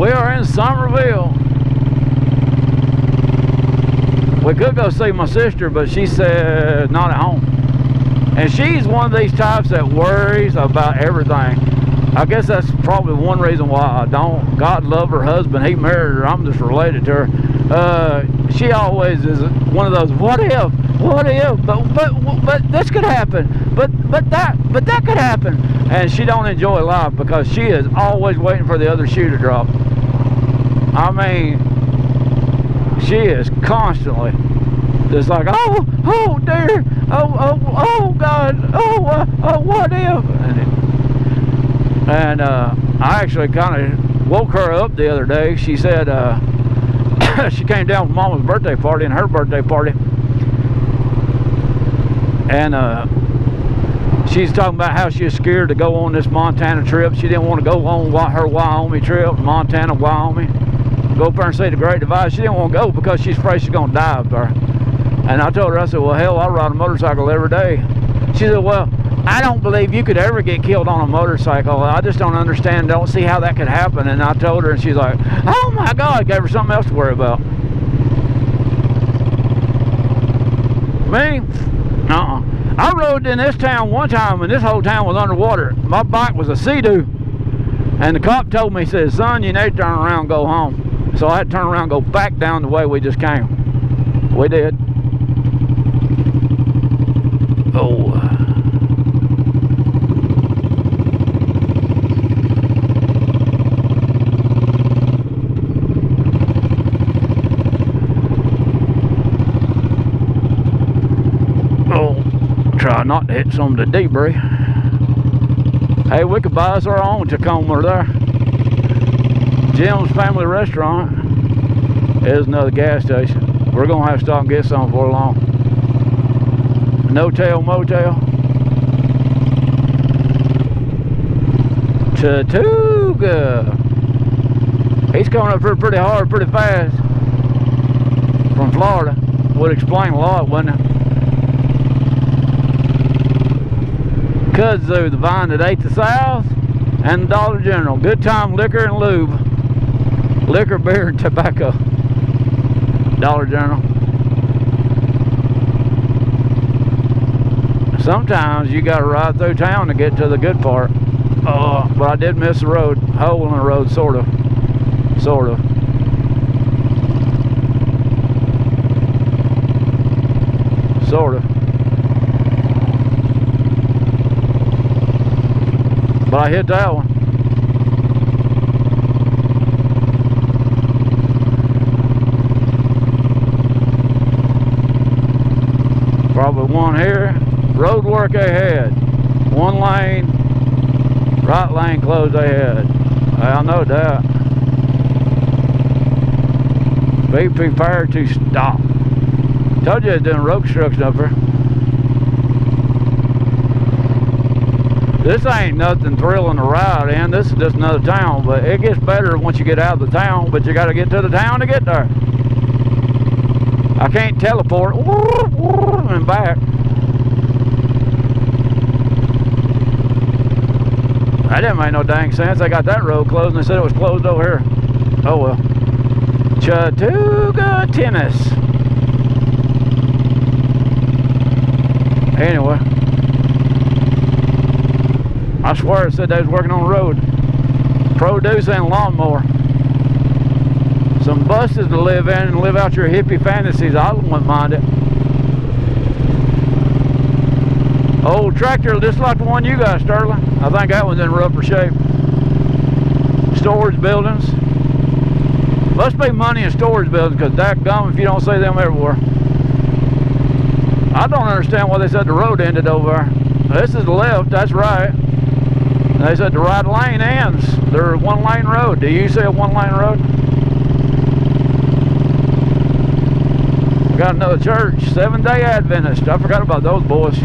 We are in Summerville. We could go see my sister, but she said not at home. And she's one of these types that worries about everything. I guess that's probably one reason why I don't. God love her husband. He married her. I'm just related to her. She always is one of those, what if, but this could happen, but that could happen. And she don't enjoy life because she is always waiting for the other shoe to drop. I mean, she is constantly just like, oh dear, oh God, oh what if? And I actually kind of woke her up the other day. She said she came down for Mama's birthday party and her birthday party, and she's talking about how she was scared to go on this Montana trip. She didn't want to go on her Wyoming trip, Montana, Wyoming, go up there and see the Great Divide. She didn't want to go because she's afraid she's going to die up there. And I told her, I said, well, hell, I ride a motorcycle every day. She said, well, I don't believe you could ever get killed on a motorcycle. I just don't understand, don't see how that could happen. And I told her, and she's like, oh my God, gave her something else to worry about. Me? I rode in this town one time, and this whole town was underwater. My bike was a Sea-Doo. And the cop told me, he said, son, you need to turn around and go home. So I had to turn around and go back down the way we just came. We did. Oh. Try not to hit some of the debris. Hey, we could buy us our own Tacoma there. Jim's Family Restaurant is another gas station. We're gonna have to stop and get some before long. No-tail motel. Chattooga. He's coming up here pretty hard, pretty fast. From Florida. Would explain a lot, wouldn't it? Kudzu, the Vine that ate the South, and the Dollar General. Good time liquor and lube. Liquor, beer, and tobacco. Dollar General. Sometimes you gotta ride through town to get to the good part. But I did miss the road. Hole in the road, sort of. Sort of. Sort of. But I hit that one. Probably one here. Road work ahead. One lane. Right lane closed ahead. I know that. Be prepared to stop. Told you I was doing road construction up here. This ain't nothing thrilling to ride in. This is just another town, but it gets better once you get out of the town, but you got to get to the town to get there. I can't teleport and back. That didn't make no dang sense. They got that road closed and they said it was closed over here. Oh well. Chattooga, Tennessee. Anyway. I swear it said they was working on the road. Produce and lawnmower. Some buses to live in and live out your hippie fantasies. I wouldn't mind it. Old tractor just like the one you got, Sterling. I think that one's in rougher shape. Storage buildings. Must be money in storage buildings because dadgum if you don't see them everywhere. I don't understand why they said the road ended over there. This is the left, that's right. They said the right lane ends. They're a one-lane road. Do you see a one-lane road? We got another church, Seventh-day Adventist. I forgot about those boys.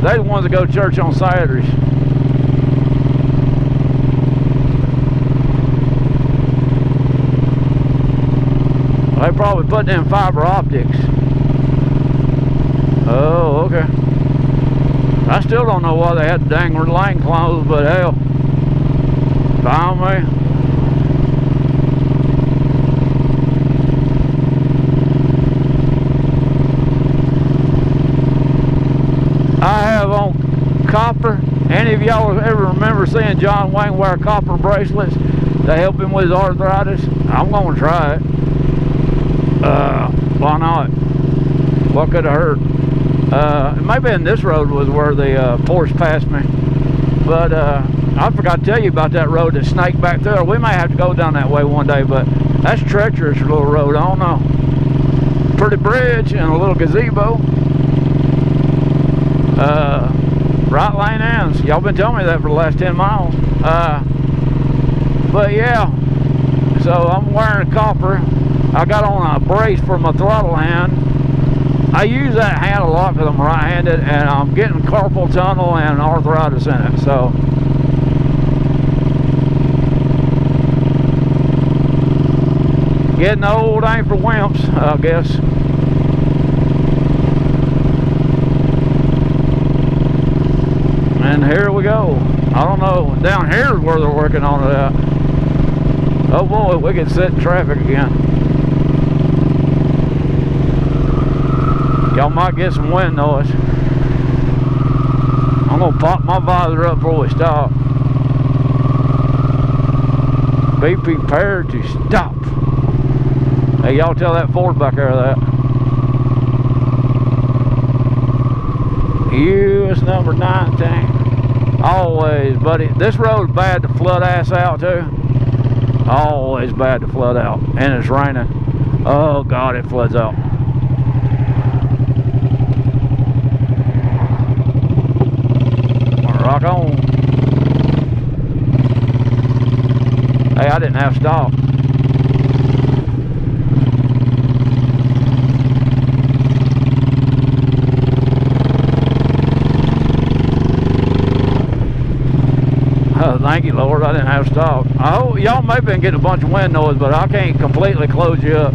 They're the ones that go to church on Saturdays. They probably put in fiber optics. Oh, okay. I still don't know why they had the dang lane closed, but hell, fine me. I have on copper. Any of y'all ever remember seeing John Wayne wear copper bracelets to help him with his arthritis? I'm going to try it. Why not? What could have hurt? Maybe in this road was where the Porsche passed me. But I forgot to tell you about that road that snaked back there. We may have to go down that way one day, but that's treacherous little road. I don't know. Pretty bridge and a little gazebo. Right lane ends. Y'all been telling me that for the last 10 miles. But yeah, so I'm wearing a copper. I got on a brace for my throttle hand. I use that hand a lot because I'm right-handed, and I'm getting carpal tunnel and arthritis in it. So getting old ain't for wimps, I guess. And here we go. I don't know. Down here is where they're working on it at. Oh boy, we could sit in traffic again. Y'all might get some wind noise. I'm gonna pop my visor up before we stop. Be prepared to stop. Hey, y'all tell that Ford back there that. US number 19. Always, buddy. This road's bad to flood ass out too. Always bad to flood out. And it's raining. Oh God, it floods out. Rock on. Hey, I didn't have to stop. Thank you, Lord. I didn't have to stop. I hope y'all may have been getting a bunch of wind noise, but I can't completely close you up.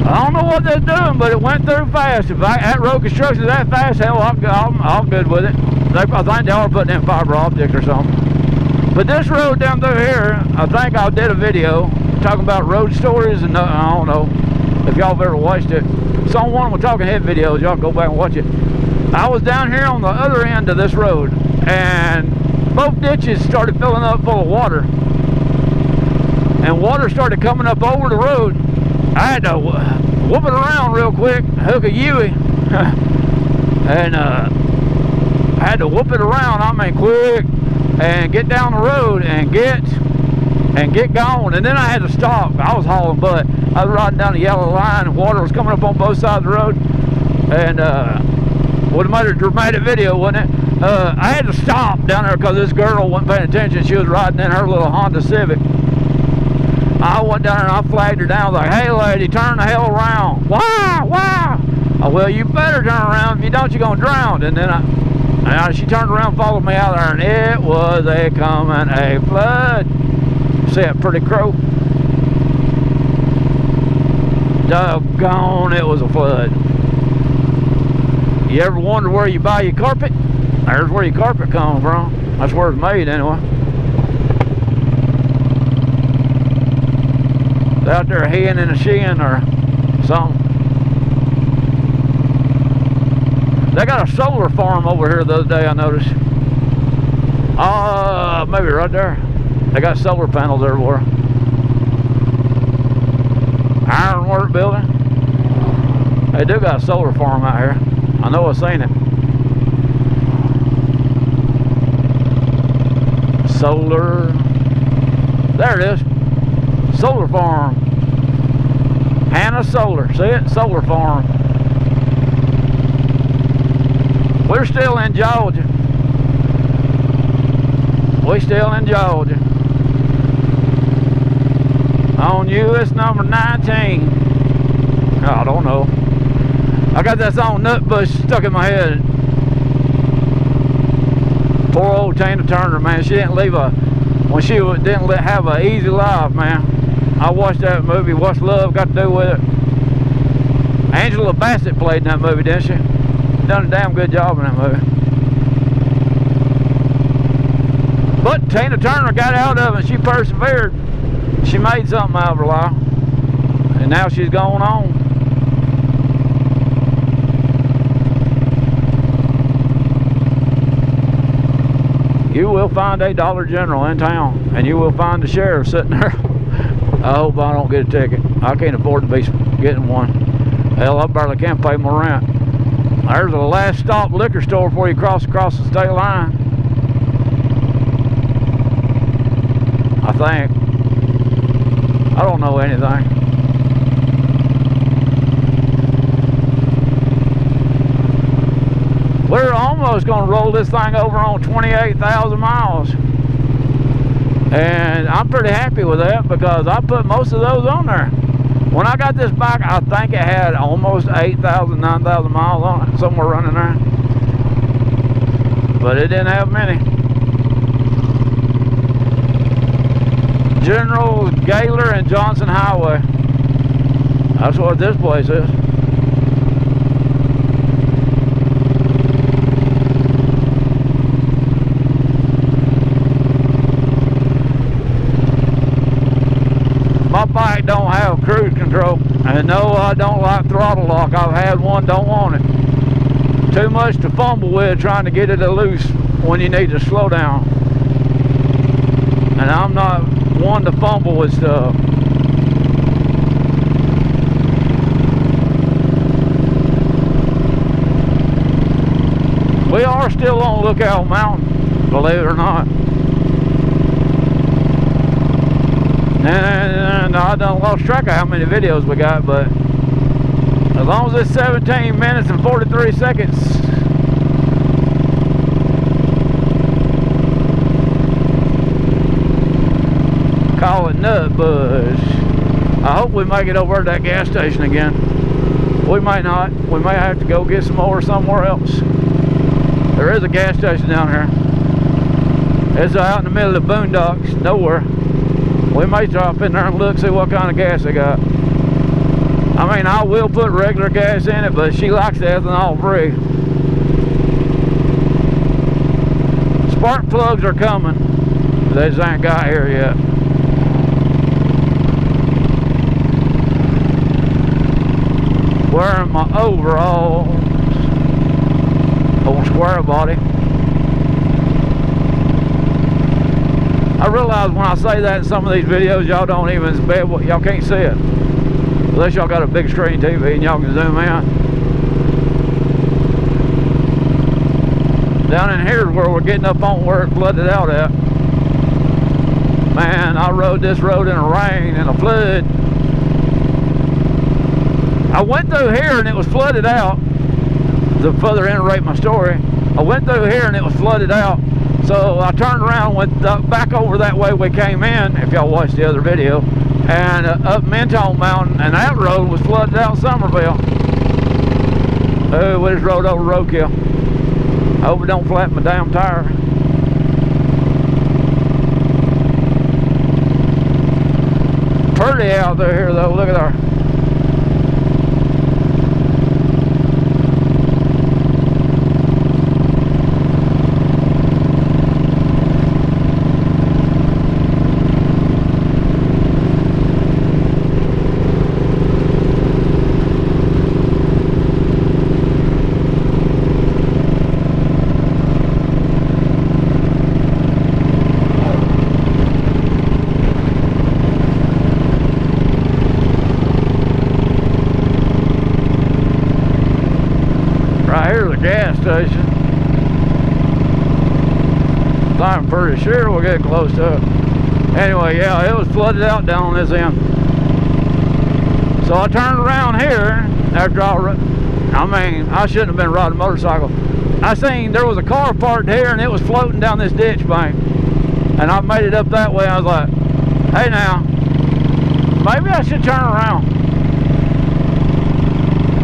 I don't know what they're doing, but it went through fast. If that road construction is that fast, hell, I'm good with it. I think they are putting in fiber optic or something. But this road down through here, I think I did a video talking about road stories, and I don't know if y'all have ever watched it. It's on one of my Talking Head videos. Y'all go back and watch it. I was down here on the other end of this road, and both ditches started filling up full of water. And water started coming up over the road. I had to whoop it around real quick, hook a Yui, and I had to whoop it around, I mean quick, and get down the road and get going. And then I had to stop. I was hauling butt. I was riding down the yellow line, and water was coming up on both sides of the road, and would have made a dramatic video, wouldn't it? I had to stop down there because this girl wasn't paying attention. She was riding in her little Honda Civic. I went down there and I flagged her down. I was like, hey lady, turn the hell around. Why? Why? Oh, well, you better turn around. If you don't, you're going to drown. And then she turned around, followed me out there, and it was a flood. See that pretty crow? Doggone, it was a flood. You ever wonder where you buy your carpet? There's where your carpet comes from. That's where it's made anyway. It's out there heeing and a sheeing or something. They got a solar farm over here the other day, I noticed. Maybe right there. They got solar panels everywhere. Ironwork building. They do got a solar farm out here. I know I've seen it. Solar. There it is. Solar farm. Hannah Solar. See it? Solar farm. We're still in Georgia. We're still in Georgia. On US number 19. I don't know. I got that song Nutbush stuck in my head. Poor old Tina Turner, man. She didn't leave when she didn't have an easy life, man. I watched that movie, What's Love Got to Do with It? Angela Bassett played in that movie, didn't she? Done a damn good job in that movie. But Tina Turner got out of it. She persevered. She made something out of her life. And now she's going on. You will find a Dollar General in town, and you will find the sheriff sitting there. I hope I don't get a ticket. I can't afford to be getting one. Hell, I barely can pay my rent. There's a last stop liquor store before you cross across the state line. I think. I don't know anything. We're almost going to roll this thing over on 28,000 miles. And I'm pretty happy with that because I put most of those on there. When I got this bike, I think it had almost 8,000, 9,000 miles on it, somewhere running there. But it didn't have many. General Gaylor and Johnson Highway. That's what this place is. My bike don't have cruise control, and no, I don't like throttle lock. I've had one, don't want it. Too much to fumble with trying to get it loose when you need to slow down. And I'm not one to fumble with stuff. We are still on Lookout Mountain, believe it or not. And I done lost track of how many videos we got, but as long as it's 17 minutes and 43 seconds. Call it Nutbush. I hope we make it over to that gas station again. We might not. We may have to go get some more somewhere else. There is a gas station down here. It's out in the middle of the boondocks, nowhere. We may drop in there and look, see what kind of gas they got. I mean, I will put regular gas in it, but she likes the ethanol free. Spark plugs are coming. They just ain't got here yet. Wearing my overalls. Old square body. I realize when I say that in some of these videos, y'all don't even, y'all can't see it. Unless y'all got a big screen TV and y'all can zoom in. Down in here is where we're getting up on where it flooded out at. Man, I rode this road in the rain and a flood. I went through here and it was flooded out. To further iterate my story, I went through here and it was flooded out. So I turned around, went back over that way we came in, if y'all watched the other video, and up Mentone Mountain, and that road was flooded out Summerville. Oh, we just rode over roadkill. I hope it don't flatten my damn tire. Pretty out there here though, look at there. Gas station. I'm pretty sure we'll get close to it. Anyway, yeah, it was flooded out down on this end. So I turned around here after I shouldn't have been riding a motorcycle. I seen there was a car parked here and it was floating down this ditch bank. And I made it up that way. I was like, hey now, maybe I should turn around.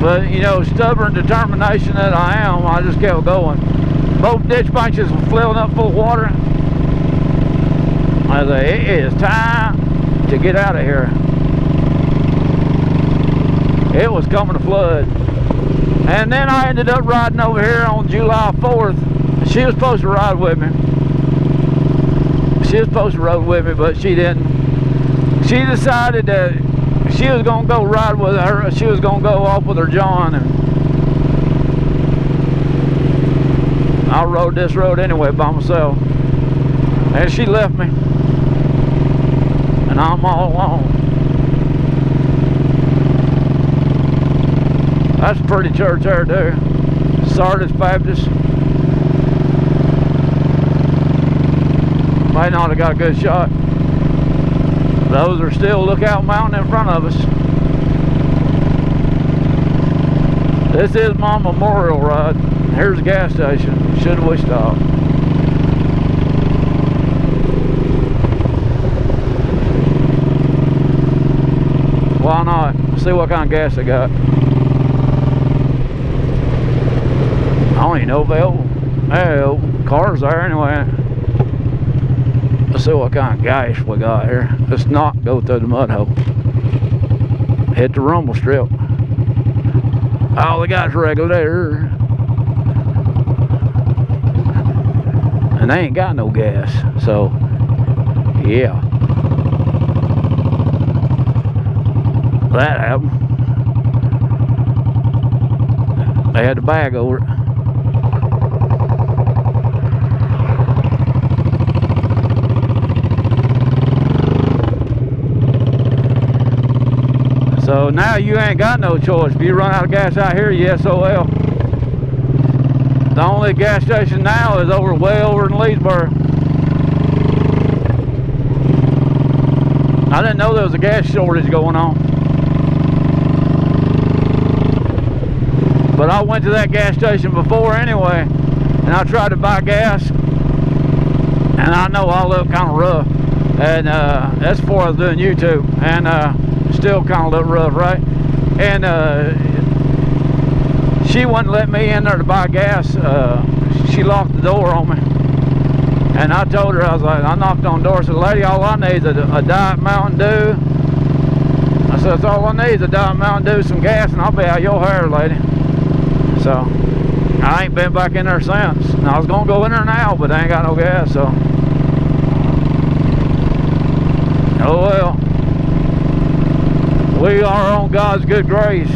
But, you know, stubborn determination that I am, I just kept going. Both ditch benches were filling up full of water. I was like, it is time to get out of here. it was coming to flood. And then I ended up riding over here on July 4th. She was supposed to ride with me. She was supposed to ride with me, but she didn't. She decided that she was gonna go ride with her. She was gonna go off with her John, and I rode this road anyway by myself. And she left me, and I'm all alone. That's a pretty church there too. Sardis Baptist. Might not have got a good shot. Those are still Lookout Mountain in front of us. This is my memorial ride. Here's the gas station. Should we stop? Why not? See what kind of gas they got. I don't even know if they'll cars there anyway. Let's see what kind of gas we got here. Let's not go through the mud hole. Hit the rumble strip. All we got is regular. And they ain't got no gas. So, yeah. That happened. They had the bag over it. So now you ain't got no choice. If you run out of gas out here, you SOL. The only gas station now is way over in Leesburg. I didn't know there was a gas shortage going on. But I went to that gas station before anyway, and I tried to buy gas, and I know I look kind of rough. And that's before I was doing YouTube, and still kind of look rough, right? And she wouldn't let me in there to buy gas. She locked the door on me, and I told her, I was like, I knocked on the door. I said, lady, all I need is a Diet Mountain Dew. I said, that's all I need is a Diet Mountain Dew, some gas, and I'll be out your hair, lady. So I ain't been back in there since. And I was gonna go in there now, but I ain't got no gas, so oh well. We are on God's good grace.